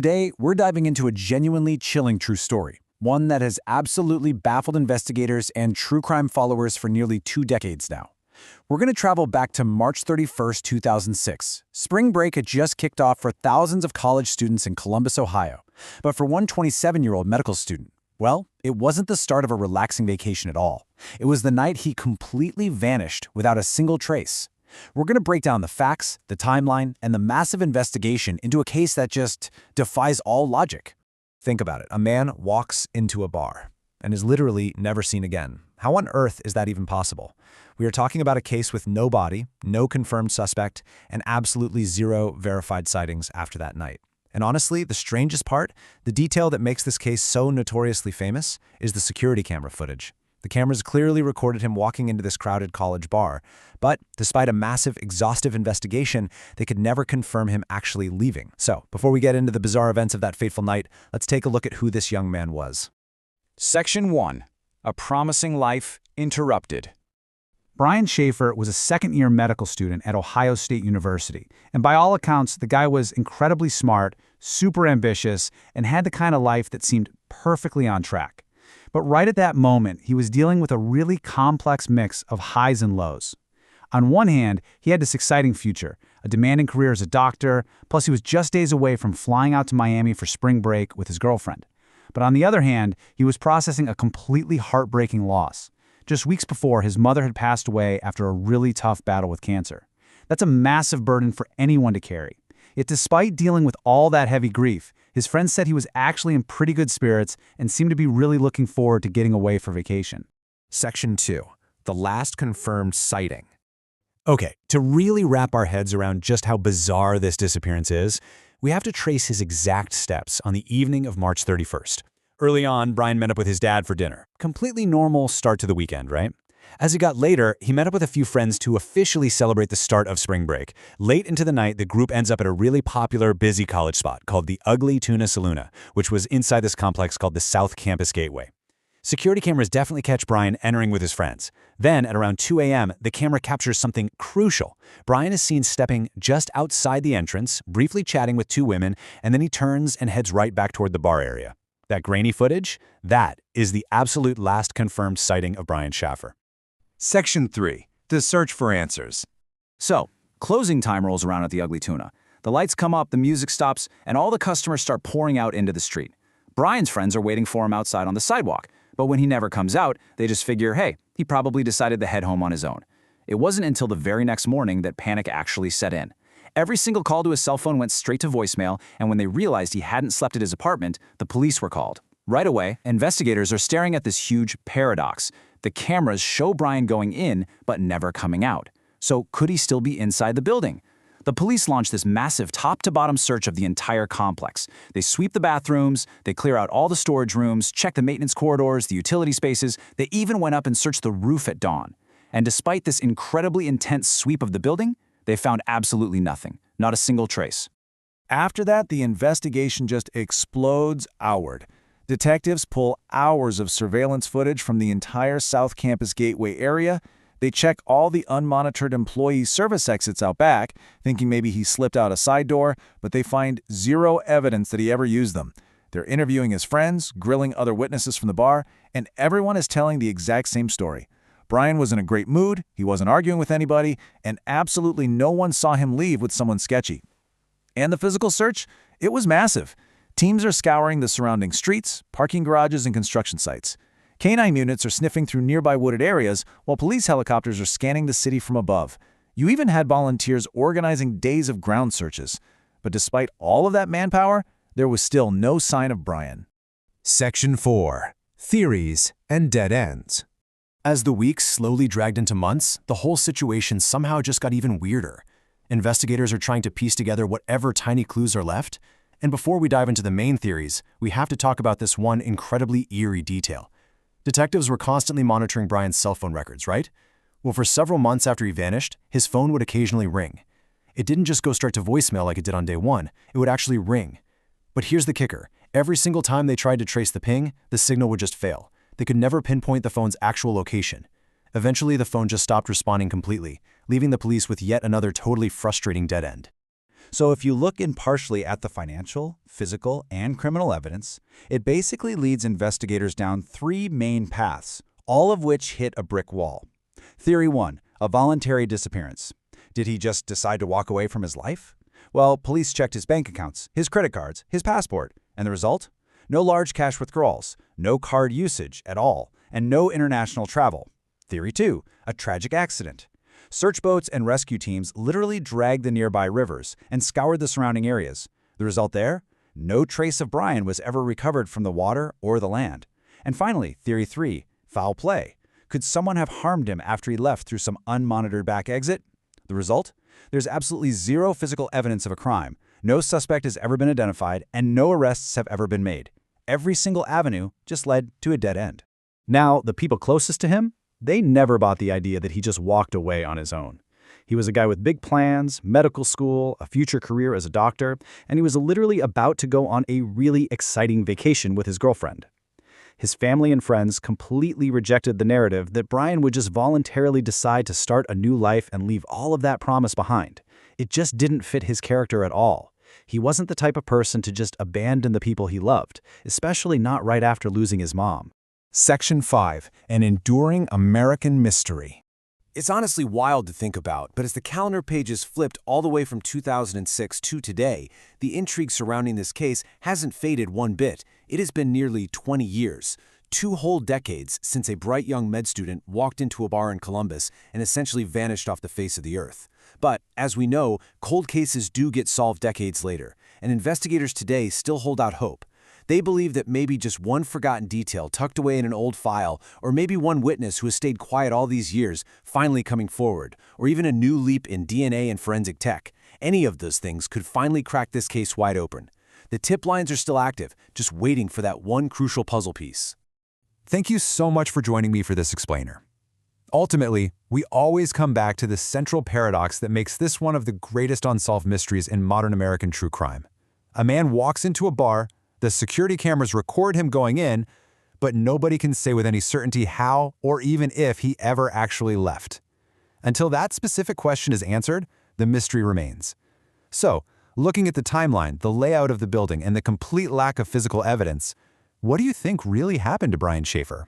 Today, we're diving into a genuinely chilling true story, one that has absolutely baffled investigators and true crime followers for nearly 2 decades now. We're going to travel back to March 31st, 2006. Spring break had just kicked off for thousands of college students in Columbus, Ohio. But for one 27-year-old medical student, well, it wasn't the start of a relaxing vacation at all. It was the night he completely vanished without a single trace. We're going to break down the facts, the timeline, and the massive investigation into a case that just defies all logic. Think about it. A man walks into a bar and is literally never seen again. How on earth is that even possible? We are talking about a case with no body, no confirmed suspect, and absolutely zero verified sightings after that night. And honestly, the strangest part, the detail that makes this case so notoriously famous, is the security camera footage. The cameras clearly recorded him walking into this crowded college bar, but despite a massive, exhaustive investigation, they could never confirm him actually leaving. So, before we get into the bizarre events of that fateful night, let's take a look at who this young man was. Section 1. A Promising Life Interrupted. Brian Shaffer was a second-year medical student at Ohio State University, and by all accounts, the guy was incredibly smart, super ambitious, and had the kind of life that seemed perfectly on track. But right at that moment, he was dealing with a really complex mix of highs and lows. On one hand, he had this exciting future, a demanding career as a doctor, plus he was just days away from flying out to Miami for spring break with his girlfriend. But on the other hand, he was processing a completely heartbreaking loss. Just weeks before, his mother had passed away after a really tough battle with cancer. That's a massive burden for anyone to carry. Yet despite dealing with all that heavy grief, his friends said he was actually in pretty good spirits and seemed to be really looking forward to getting away for vacation. Section 2. The last confirmed sighting. Okay, to really wrap our heads around just how bizarre this disappearance is, we have to trace his exact steps on the evening of March 31st. Early on, Brian met up with his dad for dinner. Completely normal start to the weekend, right? As it got later, he met up with a few friends to officially celebrate the start of spring break. Late into the night, the group ends up at a really popular, busy college spot called the Ugly Tuna Saloona, which was inside this complex called the South Campus Gateway. Security cameras definitely catch Brian entering with his friends. Then, at around 2 a.m., the camera captures something crucial. Brian is seen stepping just outside the entrance, briefly chatting with 2 women, and then he turns and heads right back toward the bar area. That grainy footage? That is the absolute last confirmed sighting of Brian Shaffer. Section 3. The Search for Answers. So, closing time rolls around at the Ugly Tuna. The lights come up, the music stops, and all the customers start pouring out into the street. Brian's friends are waiting for him outside on the sidewalk, but when he never comes out, they just figure, hey, he probably decided to head home on his own. It wasn't until the very next morning that panic actually set in. Every single call to his cell phone went straight to voicemail, and when they realized he hadn't slept at his apartment, the police were called. Right away, investigators are staring at this huge paradox. The cameras show Brian going in, but never coming out. So could he still be inside the building? The police launch this massive top-to-bottom search of the entire complex. They sweep the bathrooms, they clear out all the storage rooms, check the maintenance corridors, the utility spaces. They even went up and searched the roof at dawn. And despite this incredibly intense sweep of the building, they found absolutely nothing, not a single trace. After that, the investigation just explodes outward. Detectives pull hours of surveillance footage from the entire South Campus Gateway area. They check all the unmonitored employee service exits out back, thinking maybe he slipped out a side door, but they find zero evidence that he ever used them. They're interviewing his friends, grilling other witnesses from the bar, and everyone is telling the exact same story. Brian was in a great mood, he wasn't arguing with anybody, and absolutely no one saw him leave with someone sketchy. And the physical search? It was massive. Teams are scouring the surrounding streets, parking garages, and construction sites. Canine units are sniffing through nearby wooded areas, while police helicopters are scanning the city from above. You even had volunteers organizing days of ground searches. But despite all of that manpower, there was still no sign of Brian. Section 4. Theories and dead ends. As the weeks slowly dragged into months, the whole situation somehow just got even weirder. Investigators are trying to piece together whatever tiny clues are left. And before we dive into the main theories, we have to talk about this one incredibly eerie detail. Detectives were constantly monitoring Brian's cell phone records, right? Well, for several months after he vanished, his phone would occasionally ring. It didn't just go straight to voicemail like it did on day 1, it would actually ring. But here's the kicker. Every single time they tried to trace the ping, the signal would just fail. They could never pinpoint the phone's actual location. Eventually, the phone just stopped responding completely, leaving the police with yet another totally frustrating dead end. So if you look impartially at the financial, physical, and criminal evidence, it basically leads investigators down three main paths, all of which hit a brick wall. Theory 1, a voluntary disappearance. Did he just decide to walk away from his life? Well, police checked his bank accounts, his credit cards, his passport, and the result? No large cash withdrawals, no card usage at all, and no international travel. Theory 2, a tragic accident. Search boats and rescue teams literally dragged the nearby rivers and scoured the surrounding areas. The result there? No trace of Brian was ever recovered from the water or the land. And finally, Theory 3, foul play. Could someone have harmed him after he left through some unmonitored back exit? The result? There's absolutely zero physical evidence of a crime. No suspect has ever been identified, and no arrests have ever been made. Every single avenue just led to a dead end. Now, the people closest to him? They never bought the idea that he just walked away on his own. He was a guy with big plans, medical school, a future career as a doctor, and he was literally about to go on a really exciting vacation with his girlfriend. His family and friends completely rejected the narrative that Brian would just voluntarily decide to start a new life and leave all of that promise behind. It just didn't fit his character at all. He wasn't the type of person to just abandon the people he loved, especially not right after losing his mom. Section 5, an enduring American mystery. It's honestly wild to think about, but as the calendar pages flipped all the way from 2006 to today, the intrigue surrounding this case hasn't faded one bit. It has been nearly 20 years, 2 whole decades since a bright young med student walked into a bar in Columbus and essentially vanished off the face of the earth. But, as we know, cold cases do get solved decades later, and investigators today still hold out hope. They believe that maybe just one forgotten detail tucked away in an old file, or maybe one witness who has stayed quiet all these years finally coming forward, or even a new leap in DNA and forensic tech. Any of those things could finally crack this case wide open. The tip lines are still active, just waiting for that one crucial puzzle piece. Thank you so much for joining me for this explainer. Ultimately, we always come back to the central paradox that makes this one of the greatest unsolved mysteries in modern American true crime. A man walks into a bar, the security cameras record him going in, but nobody can say with any certainty how or even if he ever actually left. Until that specific question is answered, the mystery remains. So, looking at the timeline, the layout of the building, and the complete lack of physical evidence, what do you think really happened to Brian Shaffer?